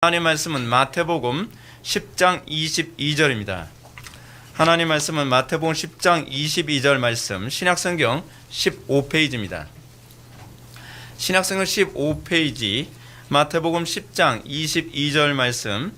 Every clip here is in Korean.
하나님 말씀은 마태복음 10장 22절입니다. 하나님 말씀은 마태복음 10장 22절 말씀, 신약성경 15페이지입니다. 신약성경 15페이지 마태복음 10장 22절 말씀,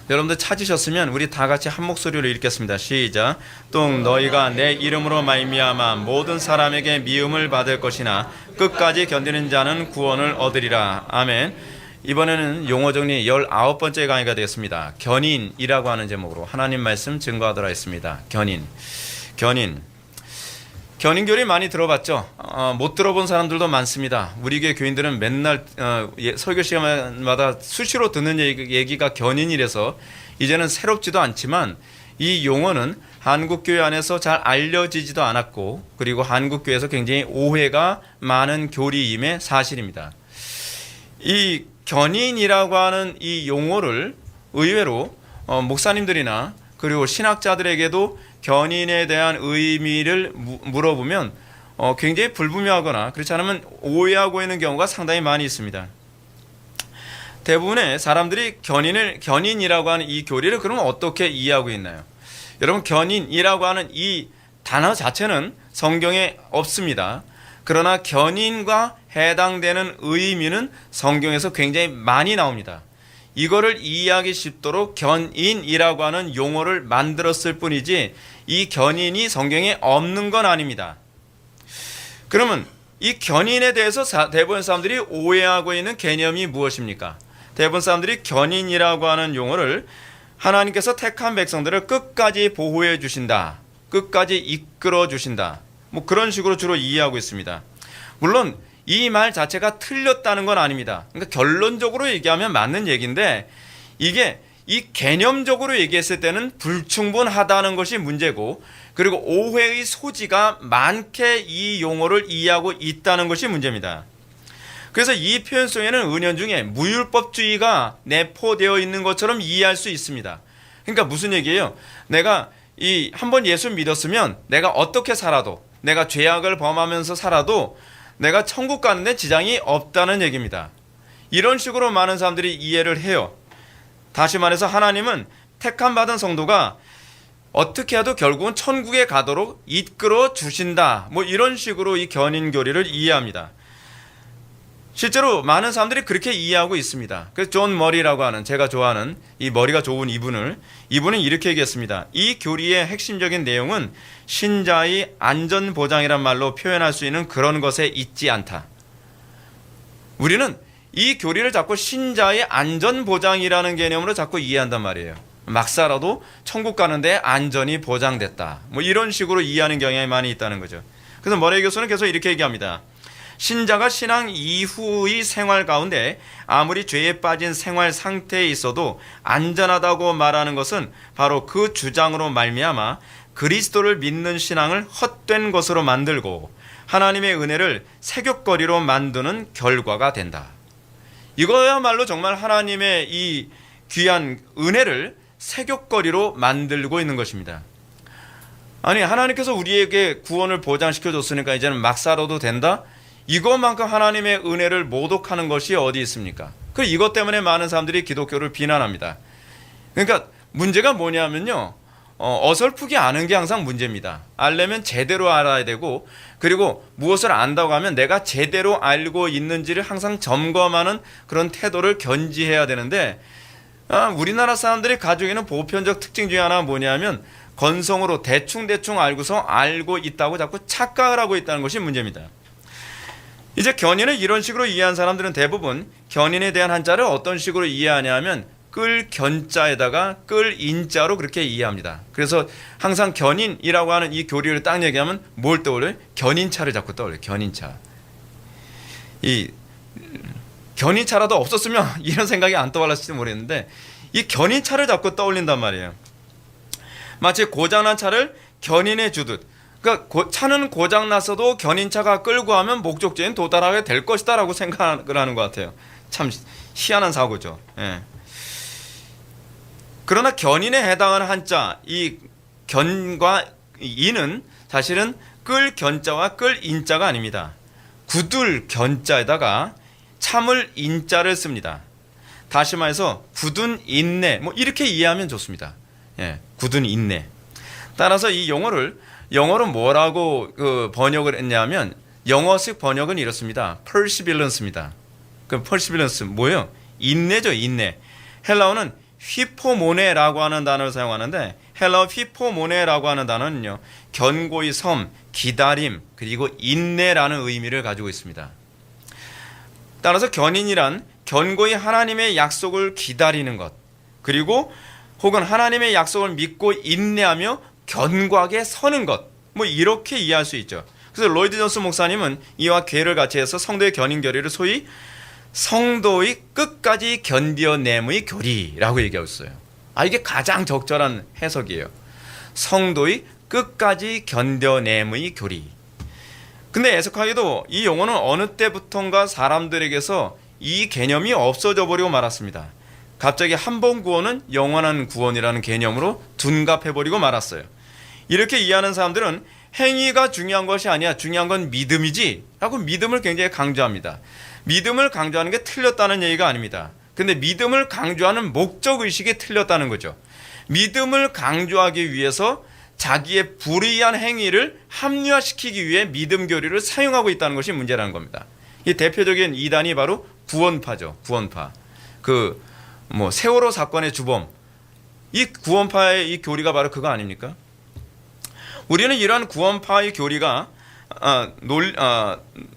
여러분들 찾으셨으면 우리 다 같이 한 목소리로 읽겠습니다. 시작. 또 너희가 내 이름으로 말미암아 모든 사람에게 미움을 받을 것이나 끝까지 견디는 자는 구원을 얻으리라. 아멘. 이번에는 용어 정리 19번째 강의가 되겠습니다. 견인이라고 하는 제목으로 하나님 말씀 증거하도록 하겠습니다. 견인교리 많이 들어봤죠? 못 들어본 사람들도 많습니다. 우리 교회 교인들은 맨날 설교 시간마다 수시로 듣는 얘기가 견인이라서 이제는 새롭지도 않지만, 이 용어는 한국교회 안에서 잘 알려지지도 않았고, 그리고 한국교회에서 굉장히 오해가 많은 교리임의 사실입니다. 이 견인이라고 하는 이 용어를 의외로 목사님들이나 그리고 신학자들에게도 견인에 대한 의미를 물어보면 굉장히 불분명하거나 그렇지 않으면 오해하고 있는 경우가 상당히 많이 있습니다. 대부분의 사람들이 견인이라고 하는 이 교리를 그러면 어떻게 이해하고 있나요? 여러분, 견인이라고 하는 이 단어 자체는 성경에 없습니다. 그러나 견인과 해당되는 의미는 성경에서 굉장히 많이 나옵니다. 이거를 이해하기 쉽도록 견인이라고 하는 용어를 만들었을 뿐이지 이 견인이 성경에 없는 건 아닙니다. 그러면 이 견인에 대해서 대부분 사람들이 오해하고 있는 개념이 무엇입니까? 대부분 사람들이 견인이라고 하는 용어를 하나님께서 택한 백성들을 끝까지 보호해 주신다, 끝까지 이끌어 주신다, 뭐 그런 식으로 주로 이해하고 있습니다. 물론 이 말 자체가 틀렸다는 건 아닙니다. 그러니까 결론적으로 얘기하면 맞는 얘기인데, 이게 이 개념적으로 얘기했을 때는 불충분하다는 것이 문제고, 그리고 오해의 소지가 많게 이 용어를 이해하고 있다는 것이 문제입니다. 그래서 이 표현 속에는 은연중에 무율법주의가 내포되어 있는 것처럼 이해할 수 있습니다. 그러니까 무슨 얘기예요? 내가 한번 예수 믿었으면 내가 어떻게 살아도, 내가 죄악을 범하면서 살아도 내가 천국 가는데 지장이 없다는 얘기입니다. 이런 식으로 많은 사람들이 이해를 해요. 다시 말해서 하나님은 택함 받은 성도가 어떻게 해도 결국은 천국에 가도록 이끌어 주신다, 뭐 이런 식으로 이 견인 교리를 이해합니다. 실제로 많은 사람들이 그렇게 이해하고 있습니다. 그래서 존 머리라고 하는, 제가 좋아하는 이 머리가 좋은 이분은 이렇게 얘기했습니다. 이 교리의 핵심적인 내용은 신자의 안전보장이란 말로 표현할 수 있는 그런 것에 있지 않다. 우리는 이 교리를 자꾸 신자의 안전보장이라는 개념으로 자꾸 이해한단 말이에요. 막 살아도 천국 가는데 안전이 보장됐다, 뭐 이런 식으로 이해하는 경향이 많이 있다는 거죠. 그래서 머리 교수는 계속 이렇게 얘기합니다. 신자가 신앙 이후의 생활 가운데 아무리 죄에 빠진 생활 상태에 있어도 안전하다고 말하는 것은 바로 그 주장으로 말미암아 그리스도를 믿는 신앙을 헛된 것으로 만들고 하나님의 은혜를 세격거리로 만드는 결과가 된다. 이거야말로 정말 하나님의 이 귀한 은혜를 세격거리로 만들고 있는 것입니다. 아니, 하나님께서 우리에게 구원을 보장시켜줬으니까 이제는 막 살아도 된다? 이것만큼 하나님의 은혜를 모독하는 것이 어디 있습니까? 이것 때문에 많은 사람들이 기독교를 비난합니다. 그러니까 문제가 뭐냐면요, 어설프게 아는 게 항상 문제입니다. 알려면 제대로 알아야 되고, 그리고 무엇을 안다고 하면 내가 제대로 알고 있는지를 항상 점검하는 그런 태도를 견지해야 되는데, 우리나라 사람들이 가지고 있는 보편적 특징 중에 하나가 뭐냐면 건성으로 대충 알고서 알고 있다고 자꾸 착각을 하고 있다는 것이 문제입니다. 이제 견인을 이런 식으로 이해한 사람들은 대부분 견인에 대한 한자를 어떤 식으로 이해하냐면 끌 견자에다가 끌 인자로 그렇게 이해합니다. 그래서 항상 견인이라고 하는 이 교리를 딱 얘기하면 뭘 떠올려요? 견인차를 자꾸 떠올려요. 견인차. 이 견인차라도 없었으면 이런 생각이 안 떠올랐을지 모르겠는데, 이 견인차를 자꾸 떠올린단 말이에요. 마치 고장난 차를 견인해 주듯, 그러니까 차는 고장 났어도 견인차가 끌고 하면 목적지엔 도달하게 될 것이다라고 생각을 하는 것 같아요. 참 희한한 사고죠. 예. 그러나 견인에 해당하는 한자, 이 견과 이는 사실은 끌 견자와 끌 인자가 아닙니다. 구들 견자에다가 참을 인자를 씁니다. 다시 말해서 굳은 인내 뭐 이렇게 이해하면 좋습니다. 예, 굳은 인내. 따라서 이 영어로 뭐라고 번역을 했냐면 영어식 번역은 이렇습니다. perseverance입니다. 그 perseverance 뭐예요? 인내죠, 인내. 헬라어는 휘포모네라고 하는 단어를 사용하는데 헬라어 휘포모네라고 하는 단어는요, 견고히 섬, 기다림, 그리고 인내라는 의미를 가지고 있습니다. 따라서 견인이란 견고히 하나님의 약속을 기다리는 것, 그리고 혹은 하나님의 약속을 믿고 인내하며 견고하게 서는 것, 뭐 이렇게 이해할 수 있죠. 그래서 로이드 존스 목사님은 이와 괴를 같이 해서 성도의 견인 교리를 소위 성도의 끝까지 견뎌냄의 교리라고 얘기하고 있어요. 이게 가장 적절한 해석이에요. 성도의 끝까지 견뎌냄의 교리. 근데 애석하게도 이 용어는 어느 때부턴가 사람들에게서 이 개념이 없어져 버리고 말았습니다. 갑자기 한 번 구원은 영원한 구원이라는 개념으로 둔갑해버리고 말았어요. 이렇게 이해하는 사람들은 행위가 중요한 것이 아니야, 중요한 건 믿음이지 라고 믿음을 굉장히 강조합니다. 믿음을 강조하는 게 틀렸다는 얘기가 아닙니다. 근데 믿음을 강조하는 목적의식이 틀렸다는 거죠. 믿음을 강조하기 위해서 자기의 불의한 행위를 합리화시키기 위해 믿음 교리를 사용하고 있다는 것이 문제라는 겁니다. 이 대표적인 이단이 바로 구원파죠. 구원파. 세월호 사건의 주범. 이 구원파의 이 교리가 바로 그거 아닙니까? 우리는 이러한 구원파의 교리가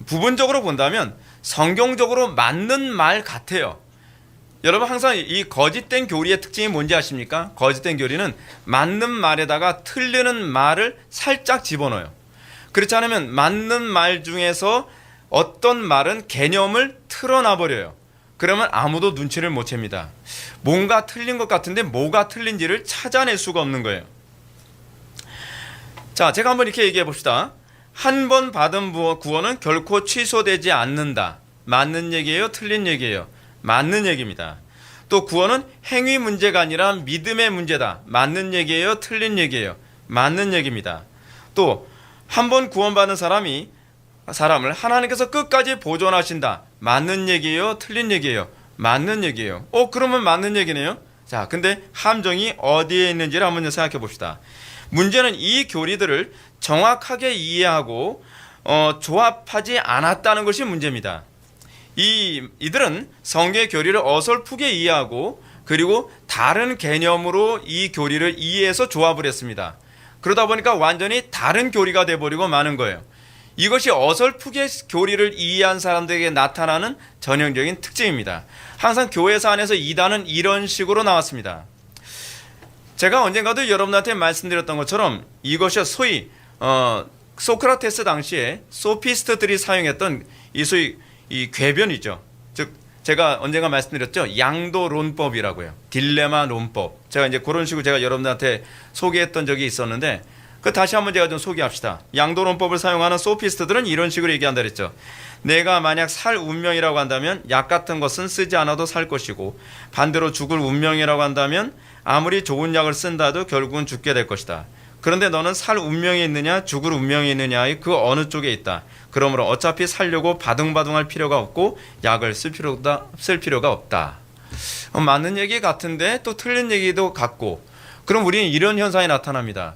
부분적으로 본다면 성경적으로 맞는 말 같아요. 여러분 항상 이 거짓된 교리의 특징이 뭔지 아십니까? 거짓된 교리는 맞는 말에다가 틀리는 말을 살짝 집어넣어요. 그렇지 않으면 맞는 말 중에서 어떤 말은 개념을 틀어놔버려요. 그러면 아무도 눈치를 못 챕니다. 뭔가 틀린 것 같은데 뭐가 틀린지를 찾아낼 수가 없는 거예요. 자, 제가 한번 이렇게 얘기해 봅시다. 한 번 받은 구원은 결코 취소되지 않는다. 맞는 얘기예요? 틀린 얘기예요? 맞는 얘기입니다. 또 구원은 행위 문제가 아니라 믿음의 문제다. 맞는 얘기예요? 틀린 얘기예요? 맞는 얘기입니다. 또 한 번 구원받은 사람을 하나님께서 끝까지 보존하신다. 맞는 얘기예요? 틀린 얘기예요? 맞는 얘기예요. 그러면 맞는 얘기네요. 자, 근데 함정이 어디에 있는지를 한번 생각해 봅시다. 문제는 이 교리들을 정확하게 이해하고 조합하지 않았다는 것이 문제입니다. 이들은 성경의 교리를 어설프게 이해하고 그리고 다른 개념으로 이 교리를 이해해서 조합을 했습니다. 그러다 보니까 완전히 다른 교리가 돼버리고 마는 거예요. 이것이 어설프게 교리를 이해한 사람들에게 나타나는 전형적인 특징입니다. 항상 교회사 안에서 이단은 이런 식으로 나왔습니다. 제가 언젠가도 여러분한테 말씀드렸던 것처럼 이것이 소위 소크라테스 당시에 소피스트들이 사용했던 이 궤변이죠. 즉 제가 언젠가 말씀드렸죠. 양도론법이라고요. 딜레마 논법. 제가 이제 그런 식으로 제가 여러분들한테 소개했던 적이 있었는데 다시 한번 제가 좀 소개합시다. 양도론법을 사용하는 소피스트들은 이런 식으로 얘기한다 그랬죠. 내가 만약 살 운명이라고 한다면 약 같은 것은 쓰지 않아도 살 것이고 반대로 죽을 운명이라고 한다면 아무리 좋은 약을 쓴다도 결국은 죽게 될 것이다. 그런데 너는 살 운명이 있느냐 죽을 운명이 있느냐의 그 어느 쪽에 있다. 그러므로 어차피 살려고 바둥바둥할 필요가 없고 약을 쓸 필요가 없다. 맞는 얘기 같은데 또 틀린 얘기도 같고, 그럼 우리는 이런 현상이 나타납니다.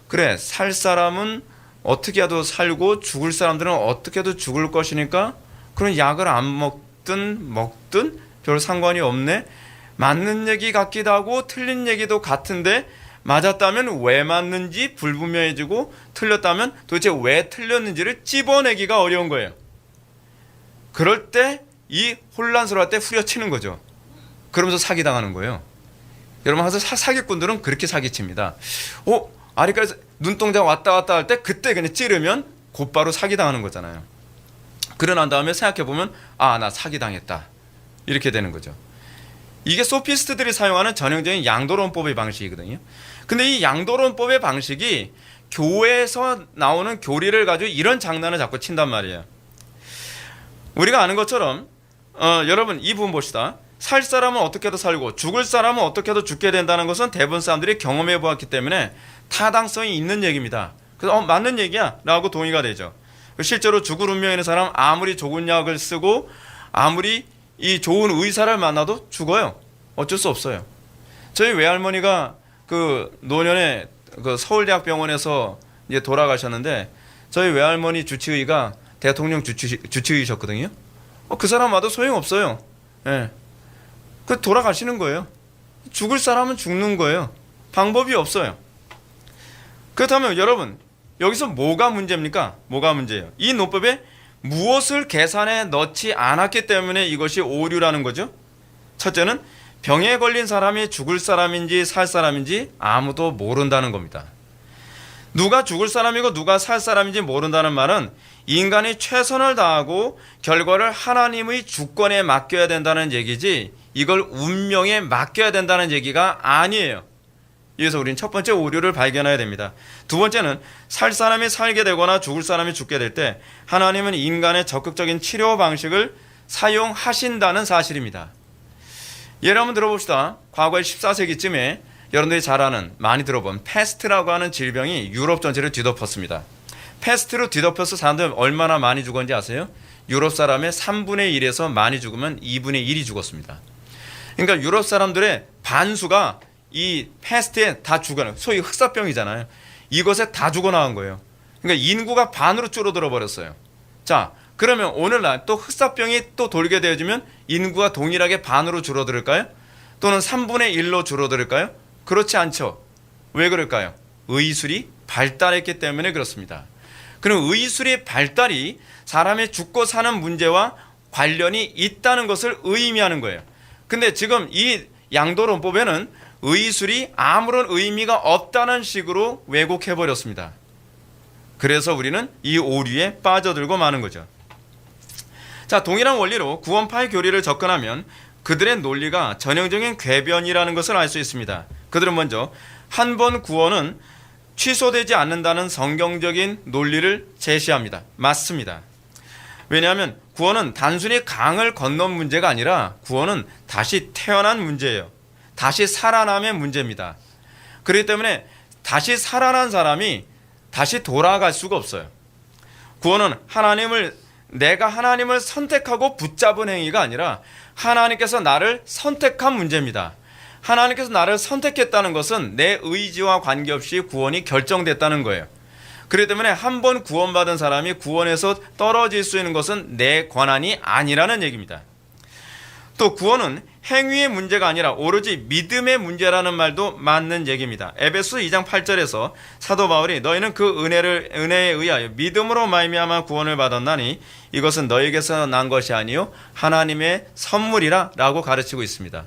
그래, 살 사람은 어떻게 해도 살고 죽을 사람들은 어떻게 해도 죽을 것이니까 그런 약을 안 먹든 별 상관이 없네. 맞는 얘기 같기도 하고 틀린 얘기도 같은데 맞았다면 왜 맞는지 불분명해지고 틀렸다면 도대체 왜 틀렸는지를 찝어내기가 어려운 거예요. 그럴 때 이 혼란스러울 때 후려치는 거죠. 그러면서 사기당하는 거예요. 여러분 항상 사기꾼들은 그렇게 사기칩니다. 아래까지 눈동자 왔다 갔다 할 때 그때 그냥 찌르면 곧바로 사기당하는 거잖아요. 그러고 난 다음에 생각해보면 나 사기당했다. 이렇게 되는 거죠. 이게 소피스트들이 사용하는 전형적인 양도론법의 방식이거든요. 근데 이 양도론법의 방식이 교회에서 나오는 교리를 가지고 이런 장난을 자꾸 친단 말이에요. 우리가 아는 것처럼 여러분 이 부분 봅시다. 살 사람은 어떻게든 살고 죽을 사람은 어떻게든 죽게 된다는 것은 대부분 사람들이 경험해 보았기 때문에 타당성이 있는 얘기입니다. 그래서 맞는 얘기야 라고 동의가 되죠. 실제로 죽을 운명이 있는 사람 아무리 좋은 약을 쓰고 아무리 이 좋은 의사를 만나도 죽어요. 어쩔 수 없어요. 저희 외할머니가 그 노년에 그 서울대학병원에서 이제 돌아가셨는데 저희 외할머니 주치의가 대통령 주치의셨거든요. 그 사람 와도 소용없어요. 예. 그 돌아가시는 거예요. 죽을 사람은 죽는 거예요. 방법이 없어요. 그렇다면 여러분, 여기서 뭐가 문제입니까? 뭐가 문제예요? 이 논법에 무엇을 계산에 넣지 않았기 때문에 이것이 오류라는 거죠. 첫째는 병에 걸린 사람이 죽을 사람인지 살 사람인지 아무도 모른다는 겁니다. 누가 죽을 사람이고 누가 살 사람인지 모른다는 말은 인간이 최선을 다하고 결과를 하나님의 주권에 맡겨야 된다는 얘기지, 이걸 운명에 맡겨야 된다는 얘기가 아니에요. 그래서 우리는 첫 번째 오류를 발견해야 됩니다. 두 번째는 살 사람이 살게 되거나 죽을 사람이 죽게 될 때 하나님은 인간의 적극적인 치료 방식을 사용하신다는 사실입니다. 예를 한번 들어봅시다. 과거에 14세기쯤에 여러분들이 잘 아는, 많이 들어본 패스트라고 하는 질병이 유럽 전체를 뒤덮었습니다. 패스트로 뒤덮여서 사람들 얼마나 많이 죽었는지 아세요? 유럽 사람의 3분의 1에서 많이 죽으면 2분의 1이 죽었습니다. 그러니까 유럽 사람들의 반수가 이 패스트에 다 죽어나요. 소위 흑사병이잖아요. 이것에 다 죽어나간 거예요. 그러니까 인구가 반으로 줄어들어 버렸어요. 자, 그러면 오늘날 또 흑사병이 또 돌게 되어지면 인구가 동일하게 반으로 줄어들을까요? 또는 3분의 1로 줄어들을까요? 그렇지 않죠. 왜 그럴까요? 의술이 발달했기 때문에 그렇습니다. 그럼 의술의 발달이 사람의 죽고 사는 문제와 관련이 있다는 것을 의미하는 거예요. 근데 지금 이 양도론법에는 의술이 아무런 의미가 없다는 식으로 왜곡해버렸습니다. 그래서 우리는 이 오류에 빠져들고 마는 거죠. 자, 동일한 원리로 구원파의 교리를 접근하면 그들의 논리가 전형적인 궤변이라는 것을 알 수 있습니다. 그들은 먼저 한 번 구원은 취소되지 않는다는 성경적인 논리를 제시합니다. 맞습니다. 왜냐하면 구원은 단순히 강을 건넌 문제가 아니라 구원은 다시 태어난 문제예요. 다시 살아남의 문제입니다. 그렇기 때문에 다시 살아난 사람이 다시 돌아갈 수가 없어요. 구원은 내가 하나님을 선택하고 붙잡은 행위가 아니라 하나님께서 나를 선택한 문제입니다. 하나님께서 나를 선택했다는 것은 내 의지와 관계없이 구원이 결정됐다는 거예요. 그렇기 때문에 한 번 구원받은 사람이 구원에서 떨어질 수 있는 것은 내 권한이 아니라는 얘기입니다. 또 구원은 행위의 문제가 아니라 오로지 믿음의 문제라는 말도 맞는 얘기입니다. 에베소 2장 8절에서 사도 바울이 너희는 그 은혜에 의하여 믿음으로 말미암아 구원을 받았나니 이것은 너희에게서 난 것이 아니요 하나님의 선물이라 라고 가르치고 있습니다.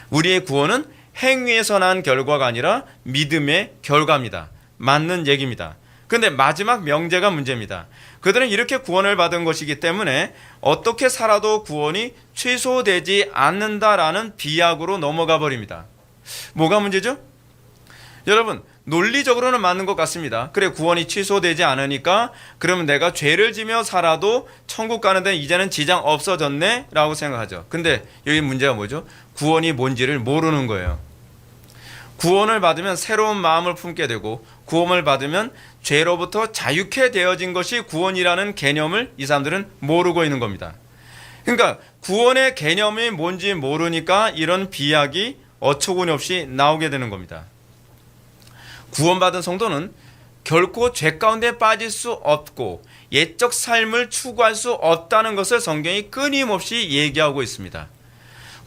우리의 구원은 행위에서 난 결과가 아니라 믿음의 결과입니다. 맞는 얘기입니다. 그런데 마지막 명제가 문제입니다. 그들은 이렇게 구원을 받은 것이기 때문에 어떻게 살아도 구원이 취소되지 않는다라는 비약으로 넘어가 버립니다. 뭐가 문제죠? 여러분, 논리적으로는 맞는 것 같습니다. 그래, 구원이 취소되지 않으니까 그러면 내가 죄를 지며 살아도 천국 가는데 이제는 지장 없어졌네 라고 생각하죠. 근데 여기 문제가 뭐죠? 구원이 뭔지를 모르는 거예요. 구원을 받으면 새로운 마음을 품게 되고 구원을 받으면 죄로부터 자유케 되어진 것이 구원이라는 개념을 이 사람들은 모르고 있는 겁니다. 그러니까 구원의 개념이 뭔지 모르니까 이런 비약이 어처구니 없이 나오게 되는 겁니다. 구원받은 성도는 결코 죄 가운데 빠질 수 없고 옛적 삶을 추구할 수 없다는 것을 성경이 끊임없이 얘기하고 있습니다.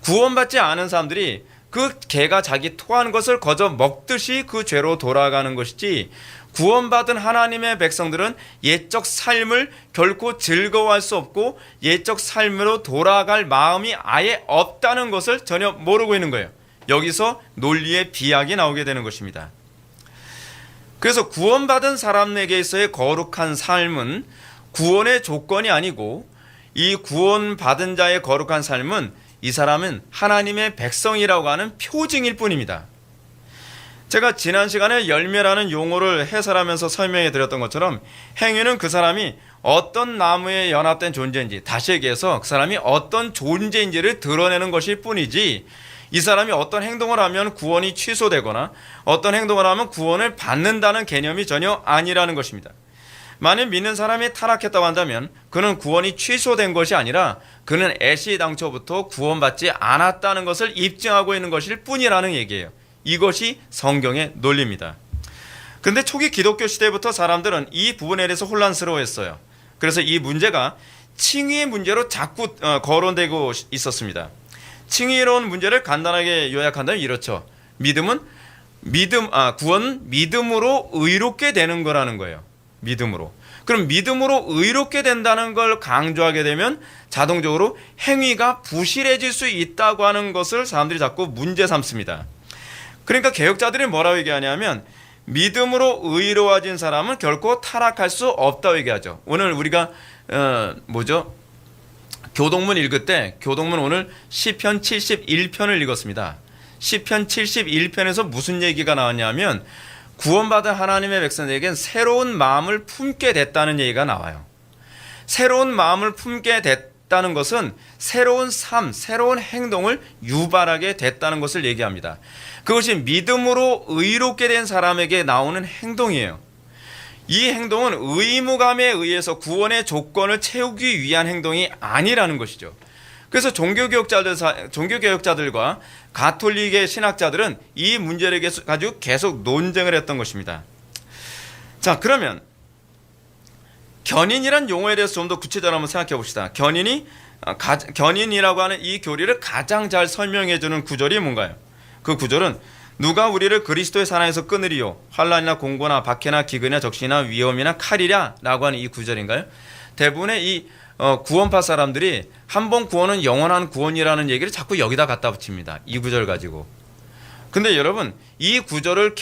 구원받지 않은 사람들이 그 개가 자기 토한 것을 거저 먹듯이 그 죄로 돌아가는 것이지, 구원받은 하나님의 백성들은 옛적 삶을 결코 즐거워할 수 없고 옛적 삶으로 돌아갈 마음이 아예 없다는 것을 전혀 모르고 있는 거예요. 여기서 논리의 비약이 나오게 되는 것입니다. 그래서 구원받은 사람에게서의 거룩한 삶은 구원의 조건이 아니고, 이 구원받은 자의 거룩한 삶은 이 사람은 하나님의 백성이라고 하는 표징일 뿐입니다. 제가 지난 시간에 열매라는 용어를 해설하면서 설명해 드렸던 것처럼 행위는 그 사람이 어떤 나무에 연합된 존재인지, 다시 얘기해서 그 사람이 어떤 존재인지를 드러내는 것일 뿐이지, 이 사람이 어떤 행동을 하면 구원이 취소되거나 어떤 행동을 하면 구원을 받는다는 개념이 전혀 아니라는 것입니다. 만일 믿는 사람이 타락했다고 한다면 그는 구원이 취소된 것이 아니라 그는 애시당초부터 구원받지 않았다는 것을 입증하고 있는 것일 뿐이라는 얘기예요. 이것이 성경의 논리입니다. 그런데 초기 기독교 시대부터 사람들은 이 부분에 대해서 혼란스러워했어요. 그래서 이 문제가 칭의의 문제로 자꾸 거론되고 있었습니다. 칭의로운 문제를 간단하게 요약한다면 이렇죠. 구원은 믿음으로 의롭게 되는 거라는 거예요. 믿음으로. 그럼 믿음으로 의롭게 된다는 걸 강조하게 되면 자동적으로 행위가 부실해질 수 있다고 하는 것을 사람들이 자꾸 문제 삼습니다. 그러니까 개혁자들이 뭐라고 얘기하냐면 믿음으로 의로워진 사람은 결코 타락할 수 없다고 얘기하죠. 오늘 우리가 교동문 읽을 때 교동문 오늘 시편 71편을 읽었습니다. 시편 71편에서 무슨 얘기가 나왔냐면 구원받은 하나님의 백성에게는 새로운 마음을 품게 됐다는 얘기가 나와요. 새로운 마음을 품게 됐다는 것은 새로운 삶, 새로운 행동을 유발하게 됐다는 것을 얘기합니다. 그것이 믿음으로 의롭게 된 사람에게 나오는 행동이에요. 이 행동은 의무감에 의해서 구원의 조건을 채우기 위한 행동이 아니라는 것이죠. 그래서 종교개혁자들과 가톨릭의 신학자들은 이 문제를 가지고 계속 논쟁을 했던 것입니다. 자, 그러면 견인이란 용어에 대해서 좀 더 구체적으로 한번 생각해 봅시다. 견인이라고 하는 이 교리를 가장 잘 설명해 주는 구절이 뭔가요? 그 구절은 누가 우리를 그리스도의 사랑에서 끊으리요? 환난이나 공고나 박해나 기근이나 적신이나 위험이나 칼이랴? 라고 하는 이 구절인가요? 대부분의 이 구원파 사람들이 한 번 구원은 영원한 구원이라는 얘기를 자꾸 여기다 갖다 붙입니다. 이 구절 가지고. 근데 여러분, 이 구절을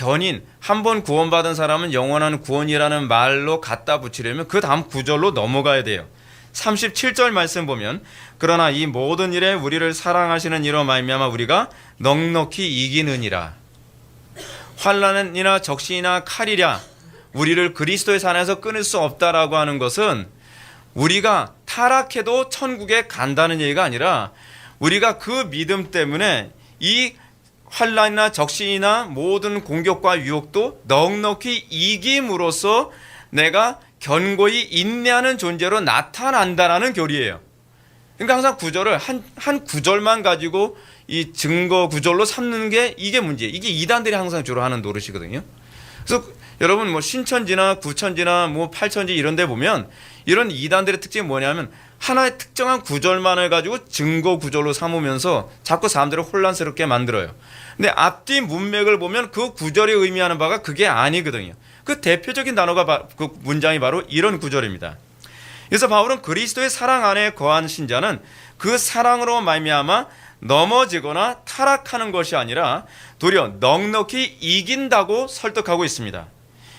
한 번 구원받은 사람은 영원한 구원이라는 말로 갖다 붙이려면 그 다음 구절로 넘어가야 돼요. 37절 말씀 보면 그러나 이 모든 일에 우리를 사랑하시는 이로 말미암아 우리가 넉넉히 이기느니라. 환난이나 적신이나 칼이랴 우리를 그리스도의 사랑에서 끊을 수 없다라고 하는 것은 우리가 타락해도 천국에 간다는 얘기가 아니라 우리가 그 믿음 때문에 이 환난이나 적신이나 모든 공격과 유혹도 넉넉히 이김으로써 내가 견고히 인내하는 존재로 나타난다라는 교리예요. 그러니까 항상 구절을 한 구절만 가지고 이 증거 구절로 삼는 게 이게 문제예요. 이게 이단들이 항상 주로 하는 노릇이거든요. 그래서 여러분 신천지나 구천지나 팔천지 이런 데 보면 이런 이단들의 특징이 뭐냐면 하나의 특정한 구절만을 가지고 증거 구절로 삼으면서 자꾸 사람들을 혼란스럽게 만들어요. 근데 앞뒤 문맥을 보면 그 구절이 의미하는 바가 그게 아니거든요. 그 대표적인 단어가 그 문장이 바로 이런 구절입니다. 그래서 바울은 그리스도의 사랑 안에 거한 신자는 그 사랑으로 말미암아 넘어지거나 타락하는 것이 아니라 도리어 넉넉히 이긴다고 설득하고 있습니다.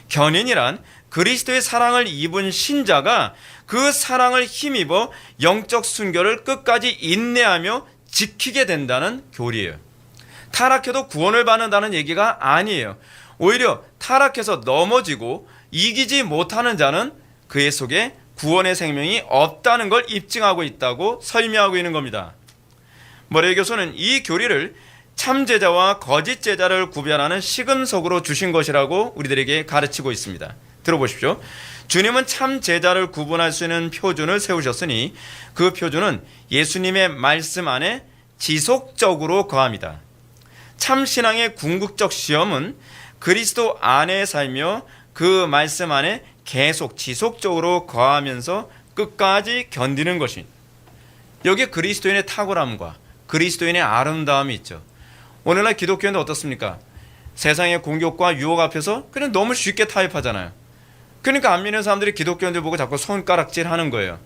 견인이란 그리스도의 사랑을 입은 신자가 그 사랑을 힘입어 영적 순결을 끝까지 인내하며 지키게 된다는 교리예요. 타락해도 구원을 받는다는 얘기가 아니에요. 오히려 타락해서 넘어지고 이기지 못하는 자는 그의 속에 구원의 생명이 없다는 걸 입증하고 있다고 설명하고 있는 겁니다. 머레이 교수는 이 교리를 참제자와 거짓 제자를 구별하는 시금석으로 주신 것이라고 우리들에게 가르치고 있습니다. 들어보십시오. 주님은 참제자를 구분할 수 있는 표준을 세우셨으니 그 표준은 예수님의 말씀 안에 지속적으로 거합니다. 참신앙의 궁극적 시험은 그리스도 안에 살며 그 말씀 안에 계속 지속적으로 거하면서 끝까지 견디는 것입니다. 여기에 그리스도인의 탁월함과 그리스도인의 아름다움이 있죠. 오늘날 기독교인들 어떻습니까? 세상의 공격과 유혹 앞에서 그냥 너무 쉽게 타협하잖아요. 그러니까 안 믿는 사람들이 기독교인들 보고 자꾸 손가락질 하는 거예요.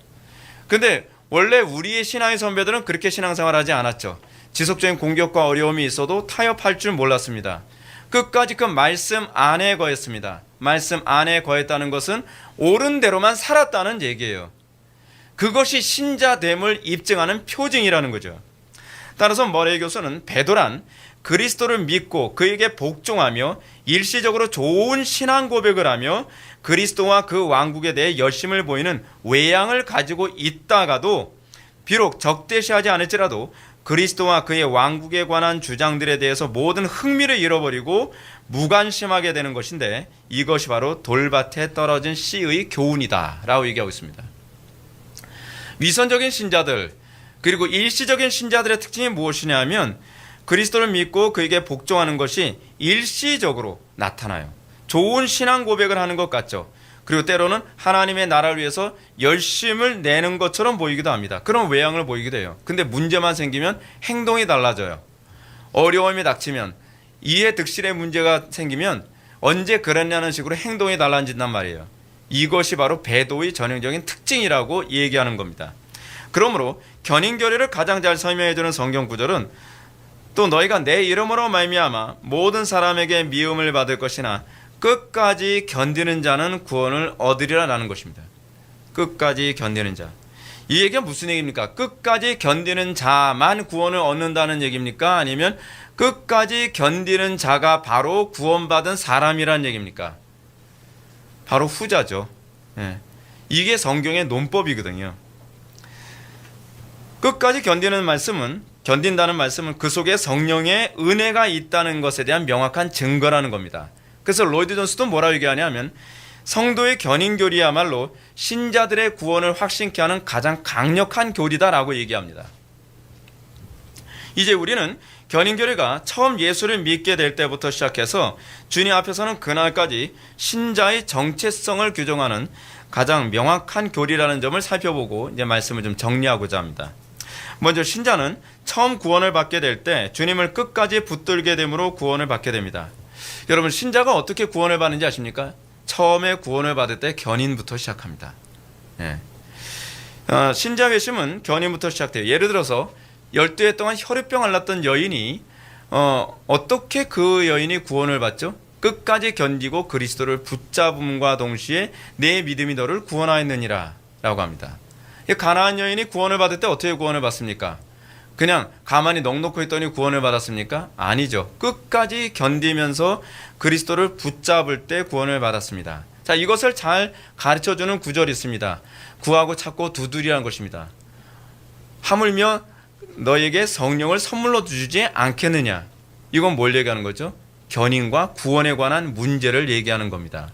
근데 원래 우리의 신앙의 선배들은 그렇게 신앙생활하지 않았죠. 지속적인 공격과 어려움이 있어도 타협할 줄 몰랐습니다. 끝까지 그 말씀 안에 거했습니다. 말씀 안에 거했다는 것은 옳은 대로만 살았다는 얘기예요. 그것이 신자됨을 입증하는 표징이라는 거죠. 따라서 머레이 교수는 베드로란 그리스도를 믿고 그에게 복종하며 일시적으로 좋은 신앙 고백을 하며 그리스도와 그 왕국에 대해 열심을 보이는 외양을 가지고 있다가도 비록 적대시하지 않을지라도 그리스도와 그의 왕국에 관한 주장들에 대해서 모든 흥미를 잃어버리고 무관심하게 되는 것인데, 이것이 바로 돌밭에 떨어진 씨의 교훈이다 라고 얘기하고 있습니다. 위선적인 신자들, 그리고 일시적인 신자들의 특징이 무엇이냐 하면 그리스도를 믿고 그에게 복종하는 것이 일시적으로 나타나요. 좋은 신앙 고백을 하는 것 같죠. 그리고 때로는 하나님의 나라를 위해서 열심을 내는 것처럼 보이기도 합니다. 그런 외양을 보이기도 해요. 근데 문제만 생기면 행동이 달라져요. 어려움이 닥치면, 이해 득실의 문제가 생기면 언제 그랬냐는 식으로 행동이 달라진단 말이에요. 이것이 바로 배도의 전형적인 특징이라고 얘기하는 겁니다. 그러므로 견인교리를 가장 잘 설명해주는 성경 구절은 또 너희가 내 이름으로 말미암아 모든 사람에게 미움을 받을 것이나 끝까지 견디는 자는 구원을 얻으리라라는 것입니다. 끝까지 견디는 자. 이 얘기가 무슨 얘기입니까? 끝까지 견디는 자만 구원을 얻는다는 얘기입니까? 아니면 끝까지 견디는 자가 바로 구원받은 사람이란 얘기입니까? 바로 후자죠. 이게 성경의 논법이거든요. 끝까지 견디는 말씀은, 견딘다는 말씀은 그 속에 성령의 은혜가 있다는 것에 대한 명확한 증거라는 겁니다. 그래서 로이드 존스도 뭐라고 얘기하냐면 성도의 견인교리야말로 신자들의 구원을 확신케 하는 가장 강력한 교리다라고 얘기합니다. 이제 우리는 견인교리가 처음 예수를 믿게 될 때부터 시작해서 주님 앞에서는 그날까지 신자의 정체성을 규정하는 가장 명확한 교리라는 점을 살펴보고 이제 말씀을 좀 정리하고자 합니다. 먼저 신자는 처음 구원을 받게 될 때 주님을 끝까지 붙들게 됨으로 구원을 받게 됩니다. 여러분, 신자가 어떻게 구원을 받는지 아십니까? 처음에 구원을 받을 때 견인부터 시작합니다. 신자 회심은 견인부터 시작돼요. 예를 들어서 12해 동안 혈유병 앓았던 여인이 어떻게 그 여인이 구원을 받죠? 끝까지 견디고 그리스도를 붙잡음과 동시에 내 믿음이 너를 구원하였느니라 라고 합니다. 가나안 여인이 구원을 받을 때 어떻게 구원을 받습니까? 그냥 가만히 넋놓고 있더니 구원을 받았습니까? 아니죠. 끝까지 견디면서 그리스도를 붙잡을 때 구원을 받았습니다. 자, 이것을 잘 가르쳐주는 구절이 있습니다. 구하고 찾고 두드리라는 것입니다. 하물며 너에게 성령을 선물로 주지 않겠느냐. 이건 뭘 얘기하는 거죠? 견인과 구원에 관한 문제를 얘기하는 겁니다.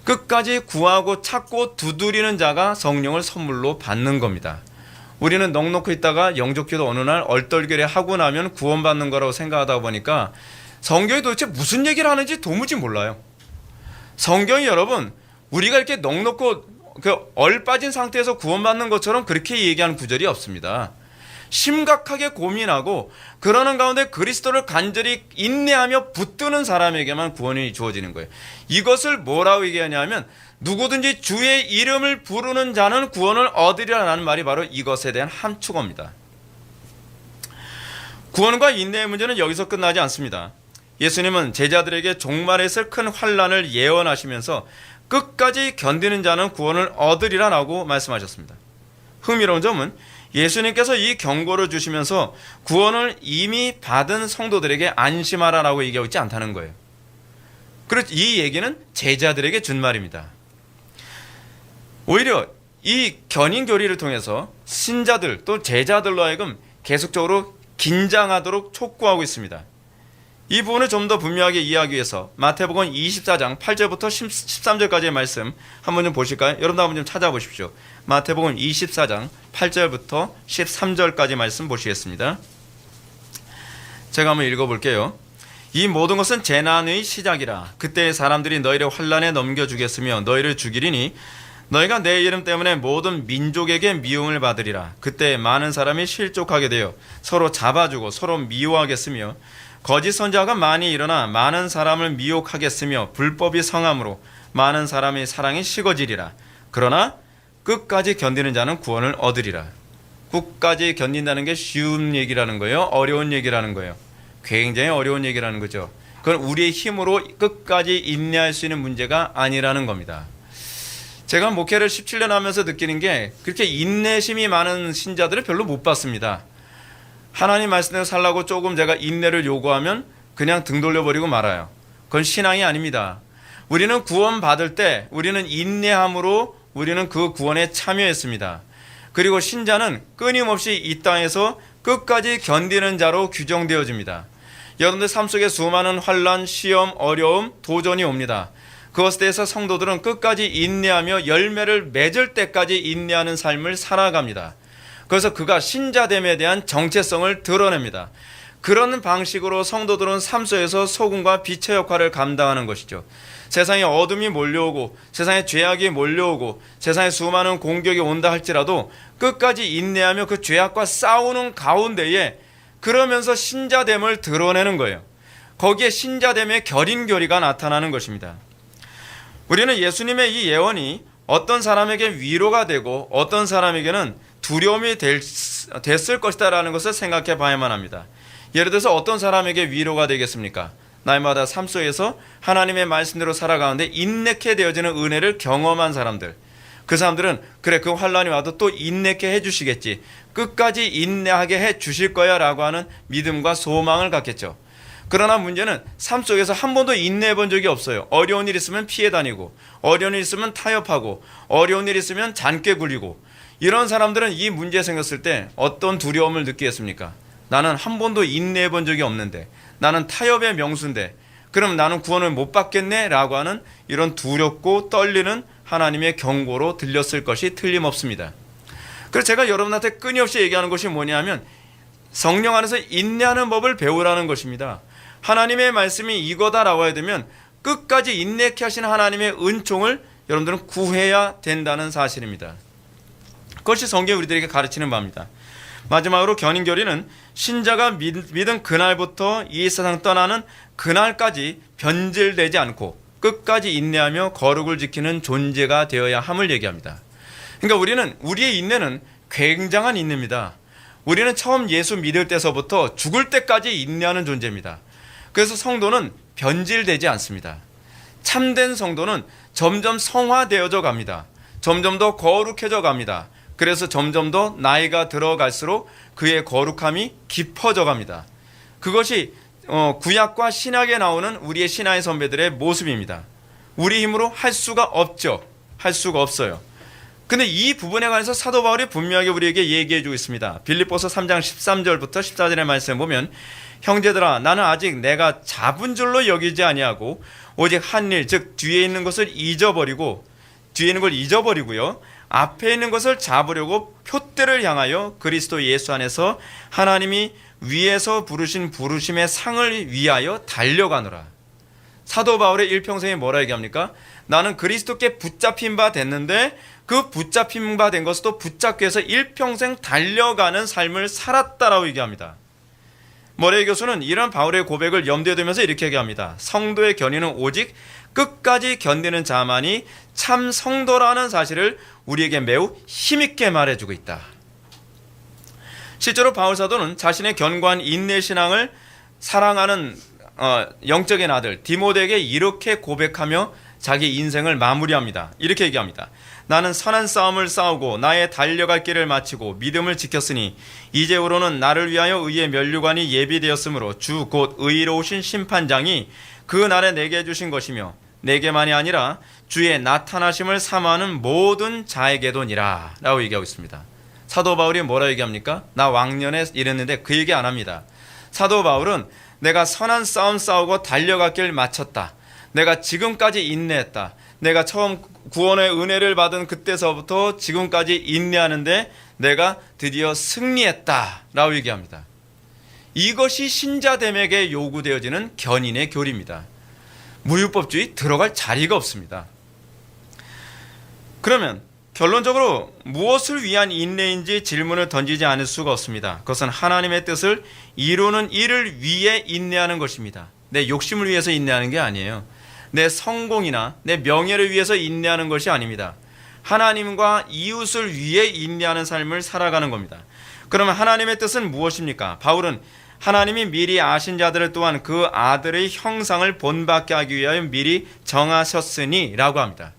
끝까지 구하고 찾고 두드리는 자가 성령을 선물로 받는 겁니다. 우리는 넋놓고 있다가 영접기도 어느 날 얼떨결에 하고 나면 구원받는 거라고 생각하다 보니까 성경이 도대체 무슨 얘기를 하는지 도무지 몰라요. 성경이 여러분, 우리가 이렇게 넋놓고 얼빠진 상태에서 구원받는 것처럼 그렇게 얘기하는 구절이 없습니다. 심각하게 고민하고 그러는 가운데 그리스도를 간절히 인내하며 붙드는 사람에게만 구원이 주어지는 거예요. 이것을 뭐라고 얘기하냐면 누구든지 주의 이름을 부르는 자는 구원을 얻으리라는 말이 바로 이것에 대한 함축어입니다. 구원과 인내의 문제는 여기서 끝나지 않습니다. 예수님은 제자들에게 종말에 있을 큰 환난을 예언하시면서 끝까지 견디는 자는 구원을 얻으리라고 말씀하셨습니다. 흥미로운 점은 예수님께서 이 경고를 주시면서 구원을 이미 받은 성도들에게 안심하라라고 얘기하고 있지 않다는 거예요. 그래서 이 얘기는 제자들에게 준 말입니다. 오히려 이 견인 교리를 통해서 신자들 또 제자들로 하여금 계속적으로 긴장하도록 촉구하고 있습니다. 이 부분을 좀 더 분명하게 이해하기 위해서 마태복음 24장 8절부터 13절까지의 말씀 한번 좀 보실까요? 여러분도 한번 좀 찾아보십시오. 마태복음 24장 8절부터 13절까지 말씀 보시겠습니다. 제가 한번 읽어볼게요. 이 모든 것은 재난의 시작이라. 그때 사람들이 너희를 환난에 넘겨주겠으며 너희를 죽이리니 너희가 내 이름 때문에 모든 민족에게 미움을 받으리라. 그때 많은 사람이 실족하게 되어 서로 잡아주고 서로 미워하겠으며 거짓 선지자가 많이 일어나 많은 사람을 미혹하겠으며 불법이 성함으로 많은 사람의 사랑이 식어지리라. 그러나 끝까지 견디는 자는 구원을 얻으리라. 끝까지 견딘다는 게 쉬운 얘기라는 거예요? 어려운 얘기라는 거예요? 굉장히 어려운 얘기라는 거죠. 그건 우리의 힘으로 끝까지 인내할 수 있는 문제가 아니라는 겁니다. 제가 목회를 17년 하면서 느끼는 게 그렇게 인내심이 많은 신자들을 별로 못 봤습니다. 하나님 말씀대로 살라고 조금 제가 인내를 요구하면 그냥 등 돌려버리고 말아요. 그건 신앙이 아닙니다. 우리는 구원 받을 때 우리는 인내함으로 우리는 그 구원에 참여했습니다. 그리고 신자는 끊임없이 이 땅에서 끝까지 견디는 자로 규정되어집니다. 여러분들 삶 속에 수많은 환난, 시험, 어려움, 도전이 옵니다. 그것에 대해서 성도들은 끝까지 인내하며 열매를 맺을 때까지 인내하는 삶을 살아갑니다. 그래서 그가 신자됨에 대한 정체성을 드러냅니다. 그런 방식으로 성도들은 삶 속에서 소금과 빛의 역할을 감당하는 것이죠. 세상에 어둠이 몰려오고 세상에 죄악이 몰려오고 세상에 수많은 공격이 온다 할지라도 끝까지 인내하며 그 죄악과 싸우는 가운데에 그러면서 신자됨을 드러내는 거예요. 거기에 신자됨의 결인결의가 나타나는 것입니다. 우리는 예수님의 이 예언이 어떤 사람에게 위로가 되고 어떤 사람에게는 두려움이 됐을 것이다 라는 것을 생각해 봐야만 합니다. 예를 들어서 어떤 사람에게 위로가 되겠습니까? 날마다 삶 속에서 하나님의 말씀대로 살아가는데 인내케 되어지는 은혜를 경험한 사람들, 그 사람들은 그래, 그 환난이 와도 또 인내케 해주시겠지, 끝까지 인내하게 해주실 거야 라고 하는 믿음과 소망을 갖겠죠. 그러나 문제는 삶 속에서 한 번도 인내해 본 적이 없어요. 어려운 일 있으면 피해 다니고, 어려운 일 있으면 타협하고, 어려운 일 있으면 잔꾀 굴리고, 이런 사람들은 이 문제 생겼을 때 어떤 두려움을 느끼겠습니까? 나는 한 번도 인내해 본 적이 없는데, 나는 타협의 명수인데 그럼 나는 구원을 못 받겠네 라고 하는 이런 두렵고 떨리는 하나님의 경고로 들렸을 것이 틀림없습니다. 그래서 제가 여러분한테 끊임없이 얘기하는 것이 뭐냐면 성령 안에서 인내하는 법을 배우라는 것입니다. 하나님의 말씀이 이거다 라고 해야 되면 끝까지 인내케 하시는 하나님의 은총을 여러분들은 구해야 된다는 사실입니다. 그것이 성경이 우리들에게 가르치는 바입니다. 마지막으로 견인결의는 신자가 믿은 그날부터 이 세상 떠나는 그날까지 변질되지 않고 끝까지 인내하며 거룩을 지키는 존재가 되어야 함을 얘기합니다. 그러니까 우리의 인내는 굉장한 인내입니다. 우리는 처음 예수 믿을 때서부터 죽을 때까지 인내하는 존재입니다. 그래서 성도는 변질되지 않습니다. 참된 성도는 점점 성화되어져 갑니다. 점점 더 거룩해져 갑니다. 그래서 점점 더 나이가 들어갈수록 그의 거룩함이 깊어져 갑니다. 그것이 구약과 신약에 나오는 우리의 신화의 선배들의 모습입니다. 우리 힘으로 할 수가 없죠. 할 수가 없어요. 근데 이 부분에 관해서 사도 바울이 분명하게 우리에게 얘기해 주고 있습니다. 빌립보서 3장 13절부터 14절의 말씀을 보면, 형제들아, 나는 아직 내가 잡은 줄로 여기지 아니하고 오직 한 일, 즉 뒤에 있는 것을 잊어버리고요, 앞에 있는 것을 잡으려고 표대를 향하여 그리스도 예수 안에서 하나님이 위에서 부르신 부르심의 상을 위하여 달려가노라. 사도 바울의 일평생이 뭐라 얘기합니까? 나는 그리스도께 붙잡힌 바 됐는데 그 붙잡힌 바 된 것도 붙잡기 위해서 일평생 달려가는 삶을 살았다라고 얘기합니다. 머레이 교수는 이런 바울의 고백을 염두에 두면서 이렇게 얘기합니다. 성도의 견인은 오직 끝까지 견디는 자만이 참 성도라는 사실을 우리에게 매우 힘있게 말해주고 있다. 실제로 바울 사도는 자신의 견고한 인내 신앙을 사랑하는 영적인 아들 디모데에게 이렇게 고백하며 자기 인생을 마무리합니다. 이렇게 얘기합니다. 나는 선한 싸움을 싸우고 나의 달려갈 길을 마치고 믿음을 지켰으니 이제후로는 나를 위하여 의의 면류관이 예비되었으므로 주 곧 의로우신 심판장이 그 날에 내게 주신 것이며 내게만이 아니라 주의 나타나심을 사모하는 모든 자에게도니라 라고 얘기하고 있습니다. 사도 바울이 뭐라 얘기합니까? 나 왕년에 이랬는데 그 얘기 안 합니다. 사도 바울은 내가 선한 싸움 싸우고 달려갈 길 마쳤다. 내가 지금까지 인내했다. 내가 처음 구원의 은혜를 받은 그때서부터 지금까지 인내하는데 내가 드디어 승리했다 라고 얘기합니다. 이것이 신자됨에게 요구되어지는 견인의 교리입니다. 무율법주의 들어갈 자리가 없습니다. 그러면 결론적으로 무엇을 위한 인내인지 질문을 던지지 않을 수가 없습니다. 그것은 하나님의 뜻을 이루는 일을 위해 인내하는 것입니다. 내 욕심을 위해서 인내하는 게 아니에요. 내 성공이나 내 명예를 위해서 인내하는 것이 아닙니다. 하나님과 이웃을 위해 인내하는 삶을 살아가는 겁니다. 그러면 하나님의 뜻은 무엇입니까? 바울은 하나님이 미리 아신 자들을 또한 그 아들의 형상을 본받게 하기 위하여 미리 정하셨으니 라고 합니다.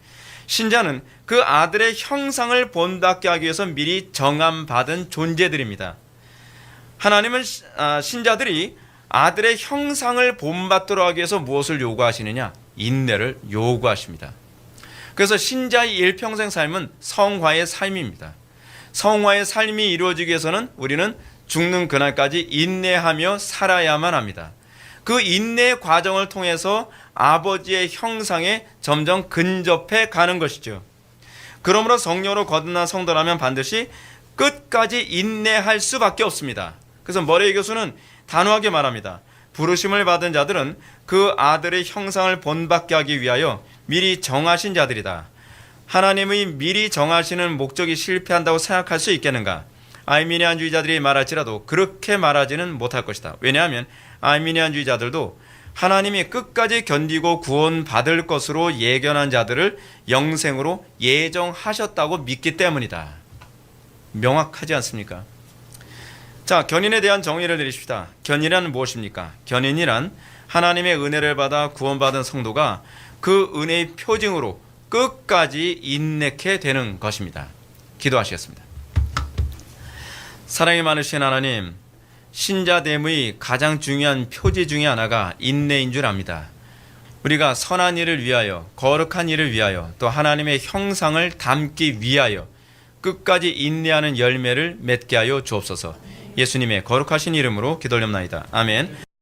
신자는 그 아들의 형상을 본받게 하기 위해서 미리 정함받은 존재들입니다. 하나님은 신자들이 아들의 형상을 본받도록 하기 위해서 무엇을 요구하시느냐? 인내를 요구하십니다. 그래서 신자의 일평생 삶은 성화의 삶입니다. 성화의 삶이 이루어지기 위해서는 우리는 죽는 그날까지 인내하며 살아야만 합니다. 그 인내의 과정을 통해서 아버지의 형상에 점점 근접해 가는 것이죠. 그러므로 성령으로 거듭난 성도라면 반드시 끝까지 인내할 수밖에 없습니다. 그래서 머레이 교수는 단호하게 말합니다. 부르심을 받은 자들은 그 아들의 형상을 본받게 하기 위하여 미리 정하신 자들이다. 하나님의 미리 정하시는 목적이 실패한다고 생각할 수 있겠는가? 아르미니안주의자들이 말할지라도 그렇게 말하지는 못할 것이다. 왜냐하면 아르미니안주의자들도 하나님이 끝까지 견디고 구원받을 것으로 예견한 자들을 영생으로 예정하셨다고 믿기 때문이다. 명확하지 않습니까? 자, 견인에 대한 정의를 내리십시다. 견인이란 무엇입니까? 견인이란 하나님의 은혜를 받아 구원받은 성도가 그 은혜의 표징으로 끝까지 인내케 되는 것입니다. 기도하시겠습니다. 사랑이 많으신 하나님, 신자됨의 가장 중요한 표지 중에 하나가 인내인 줄 압니다. 우리가 선한 일을 위하여, 거룩한 일을 위하여, 또 하나님의 형상을 담기 위하여 끝까지 인내하는 열매를 맺게 하여 주옵소서. 예수님의 거룩하신 이름으로 기도올렵나이다. 아멘.